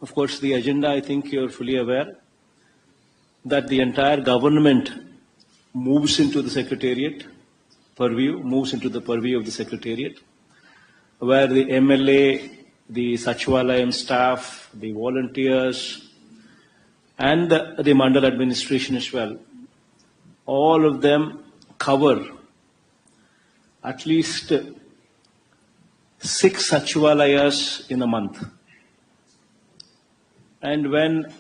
Of course, the agenda, I think you're fully aware that the entire government moves into the secretariat purview, moves into the purview of the secretariat, where the MLA, the Sachivalayam staff, the volunteers, and the Mandal administration as well, all of them cover at least 6 Sachivalayas in a month. And when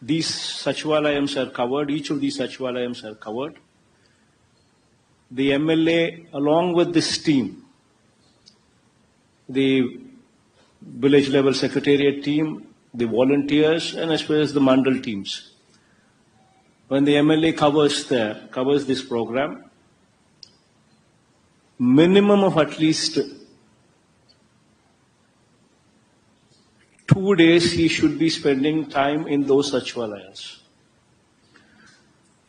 these Sachivalayams are covered, each of these Sachivalayams are covered, the MLA, along with this team, the village level secretariat team, the volunteers, and as well as the Mandal teams, when the MLA covers this program, minimum of at least 2 days he should be spending time in those Sachivalayas.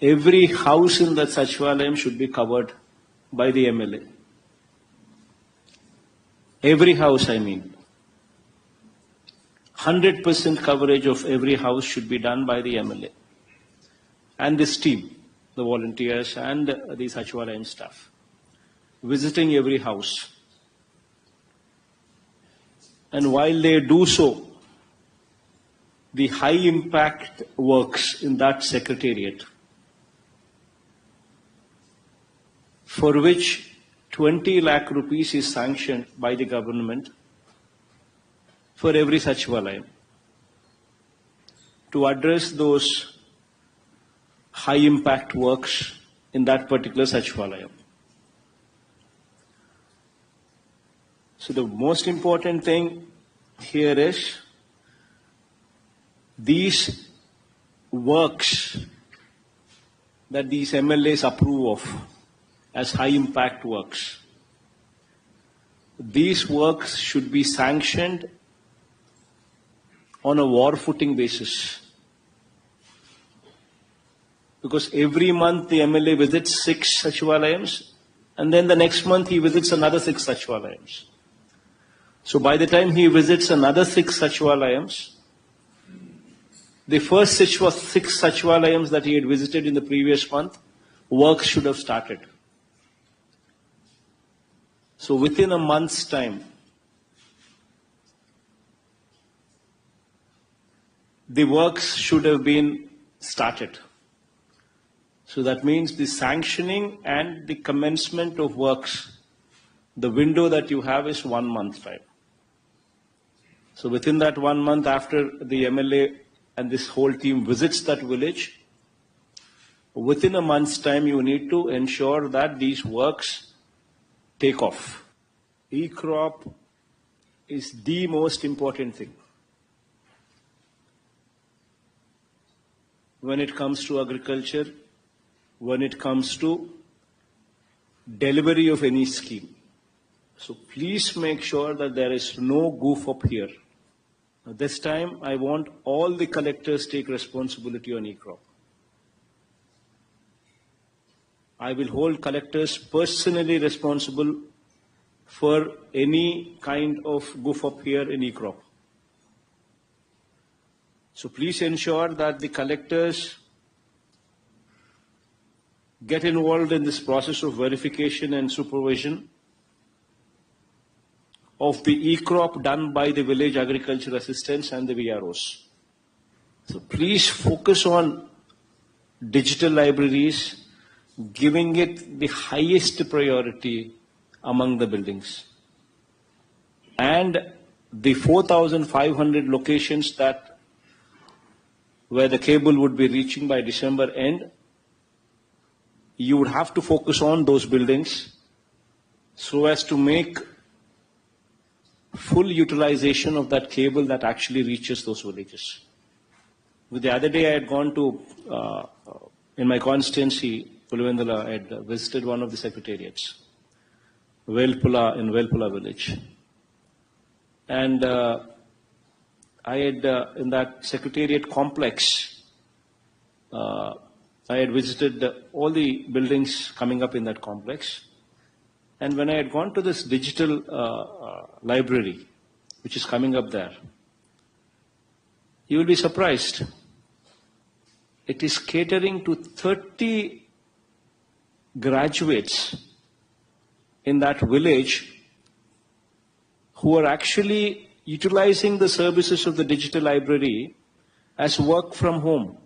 Every house in that Sachivalayam should be covered by the MLA. Every house, I mean. 100% coverage of every house should be done by the MLA. And this team, the volunteers and the Sachivalayam staff, visiting every house. And while they do so, the high impact works in that secretariat, for which 20 lakh rupees is sanctioned by the government for every Sachivalayam, to address those high impact works in that particular Sachivalayam. So the most important thing here is these works that these MLAs approve of as high impact works, these works should be sanctioned on a war footing basis. Because every month the MLA visits 6 Sachivalayams, and then the next month he visits another 6 Sachivalayams. So by the time he visits another 6 Sachivalayams, the first 6 Sachivalayams that he had visited in the previous month, work should have started. So within a month's time, the works should have been started. So that means the sanctioning and the commencement of works, the window that you have is 1 month time. So within that 1 month, after the MLA and this whole team visits that village, within a month's time you need to ensure that these works take off. E-crop is the most important thing when it comes to agriculture, when it comes to delivery of any scheme. So please make sure that there is no goof up here. Now, this time I want all the collectors take responsibility on e-crop. I will hold collectors personally responsible for any kind of goof up here in e-crop. So please ensure that the collectors get involved in this process of verification and supervision of the e-crop done by the village agriculture assistants and the VROs. So please focus on digital libraries, giving it the highest priority among the buildings. And the 4,500 locations that where the cable would be reaching by December end, you would have to focus on those buildings so as to make full utilization of that cable that actually reaches those villages. The other day I had gone to, in my constituency, Pulivendala, I had visited one of the secretariats, Velpula, in Velpula village. And I had, in that secretariat complex, I had visited all the buildings coming up in that complex. And when I had gone to this digital library, which is coming up there, You will be surprised. It is catering to 30 graduates in that village who are actually utilizing the services of the digital library as work from home.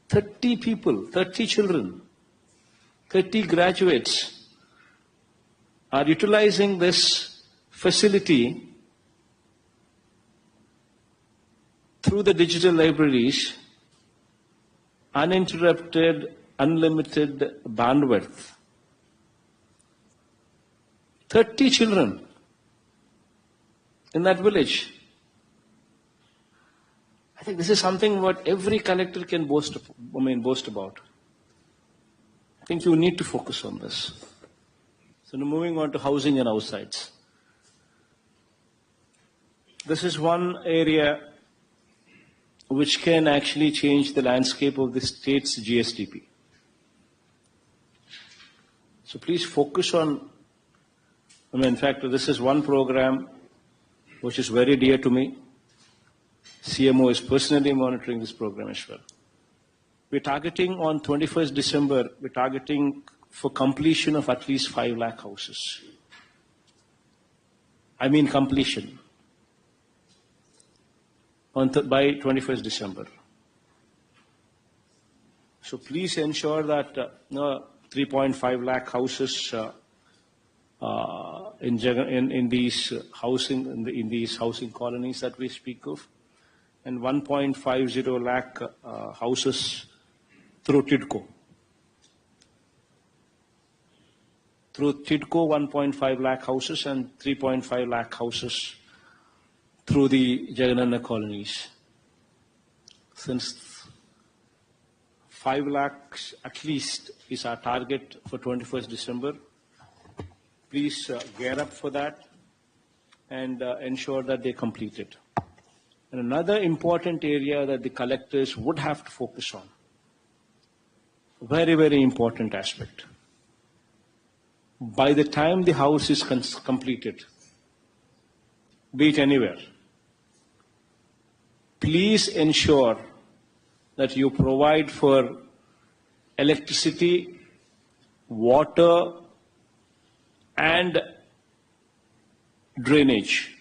30 people, 30 children, 30 graduates are utilizing this facility through the digital libraries, uninterrupted, unlimited bandwidth. 30 children in that village. I think this is something what every collector can boast about. I think you need to focus on this. So now moving on to housing and house sites. This is one area which can actually change the landscape of the state's GSDP. So please focus on, in fact, this is one program which is very dear to me. CMO is personally monitoring this program as well. We're targeting on 21st December, we're targeting for completion of at least 5 lakh houses. I mean completion. By 21st December. So please ensure that 3.5 lakh houses in these housing colonies that we speak of, and 1.50 lakh houses through TIDCO. Through TIDCO, 1.5 lakh houses and 3.5 lakh houses through the Jagannath colonies. Since 5 lakhs at least is our target for 21st December, please gear up for that and ensure that they complete it. And another important area that the collectors would have to focus on, very, very important aspect. By the time the house is completed, be it anywhere, please ensure that you provide for electricity, water, and drainage.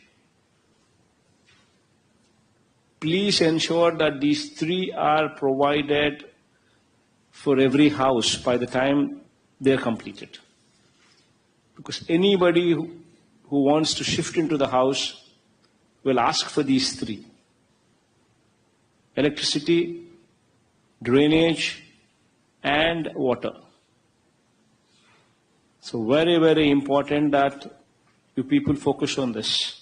Please ensure that these 3 are provided for every house by the time they are completed. Because anybody who wants to shift into the house will ask for these 3. Electricity, drainage, and water. So very, very important that you people focus on this.